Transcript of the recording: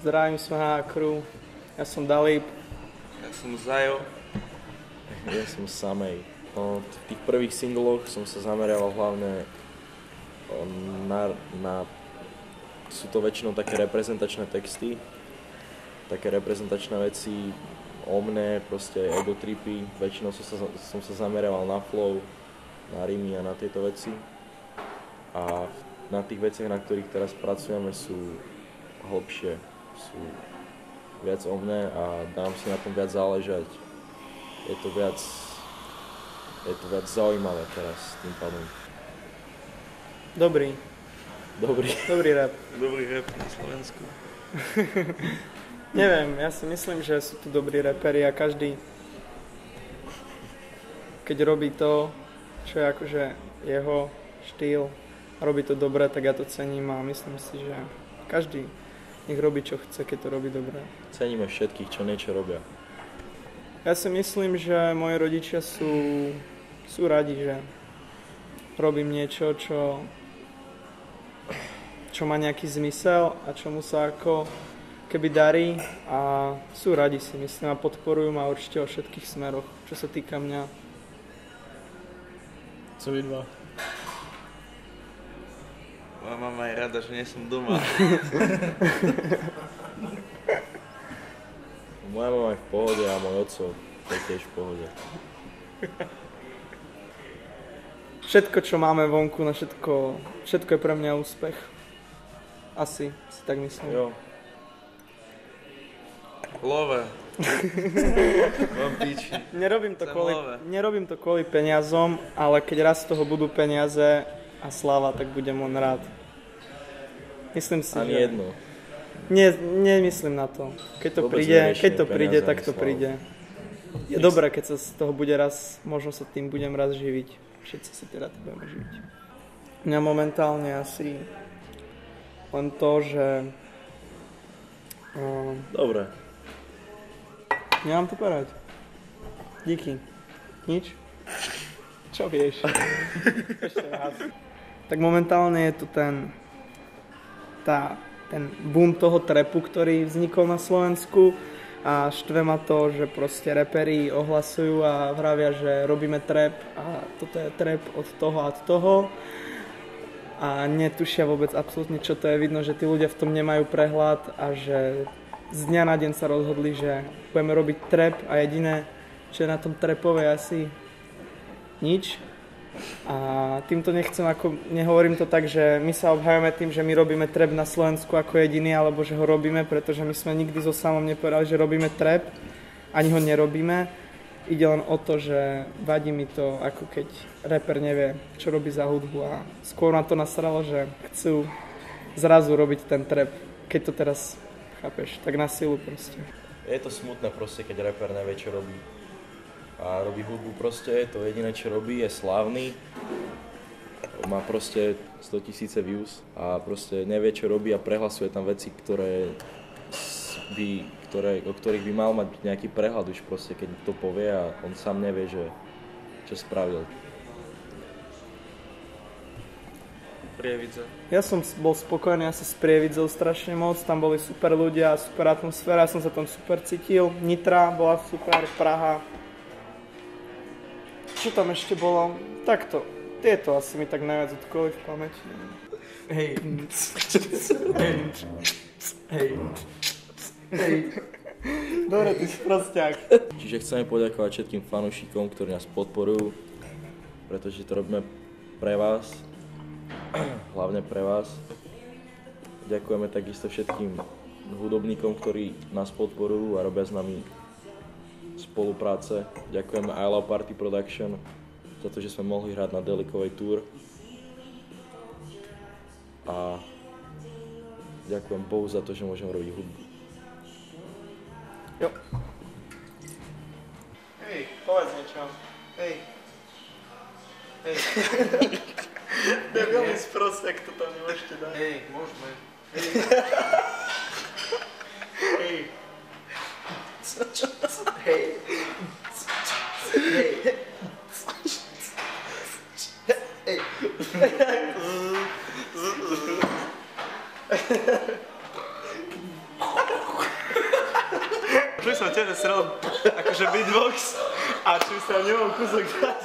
Zdravím Smaha crew. Ja som Dalip. Ja som Zajo. Ja som Samej. No, v tých prvých singloch som sa zameriaval hlavne na sú to väčšinou také reprezentačné texty, také reprezentačné veci o mne, proste ego tripy. Väčšinou som sa zameriaval na flow, na rímy a na tieto veci. A na tých veciach, na ktorých teraz pracujeme, sú hlbšie, sú viac o mne a dám si na tom viac záležať. Je to viac zaujímavé teraz tým pádom. Dobrý rap. Dobrý rap na Slovensku. Neviem, ja si myslím, že sú tu dobrí raperi a každý, keď robí to, čo je akože jeho štýl a robí to dobre, tak ja to cením a myslím si, že každý nech robí, čo chce, keď to robí dobre. Ceníme všetkých, čo niečo robia. Ja si myslím, že moji rodičia sú radi, že robím niečo, čo má nejaký zmysel a čomu sa ako keby darí a sú radi, si myslím, a podporujú ma určite o všetkých smeroch, čo sa týka mňa. Co vy dva? Moja mama je rada, že nie som doma. Moja mama je v pohode a môj otco je tiež v pohode. Všetko, čo máme vonku, na všetko je pre mňa úspech. Asi si tak myslím. Jo. Love. Mám píči. Nerobím to kvôli peniazom, ale keď raz z toho budú peniaze a sláva, tak budem len rád. Myslím si, ani že... jedno. Nemyslím na to. Keď to príde, tak to príde. Je dobré, keď sa z toho bude raz, možno sa tým budem raz živiť. Všetci sa teda budeme živiť. Mňa momentálne asi len to, že... Dobre. Nemám to povedať. Díky. Nič? Čo vieš? Ešte raz. Tak momentálne je tu ten boom toho trapu, ktorý vznikol na Slovensku a štve ma to, že proste raperi ohlasujú a vravia, že robíme trap a toto je trap od toho a od toho a netušia vôbec absolútne, čo to je. Vidno, že tí ľudia v tom nemajú prehľad a že z dňa na deň sa rozhodli, že budeme robiť trap a jediné, čo je na tom trapové, asi nič. A týmto nehovorím to tak, že my sa obhajujeme tým, že my robíme trap na Slovensku ako jediný, alebo že ho robíme, pretože my sme nikdy so Samom nepovedali, že robíme trap, ani ho nerobíme. Ide len o to, že vadí mi to, ako keď rapper nevie, čo robí za hudbu a skôr na to nasralo, že chcú zrazu robiť ten trap, keď to teraz, chápeš, tak na silu proste. Je to smutné proste, keď rapper nevie, čo robí. A robí hudbu proste, to jediné, čo robí, je slávny. Má proste 100 000 views a proste nevie, čo robí a prehlasuje tam veci, o ktorých by mal mať nejaký prehľad už proste, keď to povie a on sám nevie, že čo spravil. Prievidza. Ja som bol spokojný asi s Prievidzou strašne moc, tam boli super ľudia, super atmosféra, ja som sa tam super cítil. Nitra bola super, Praha. Čo tam ešte bolo? Takto. Tieto asi mi tak najviac utkoli v pamäti. Hej. Dobre, ty si prosťák. Čiže chceme poďakovať všetkým fanúšikom, ktorí nás podporujú, pretože to robíme pre vás, hlavne pre vás. Ďakujeme takisto všetkým hudobníkom, ktorí nás podporujú a robia s nami spolupráce. Ďakujeme I Love Party Production za to, že sme mohli hrať na Delikovej tour. A ďakujem Bohu za to, že môžem robiť hudbu. Jo. Hej, povedz niečo. Hej. Debilný sprostek, to tam nemôžete dať. Hej, môžeme. Hej. Hej. Hej. Čuj som tebe srel, akože beatbox a čuj sa v ňom kúsok dať.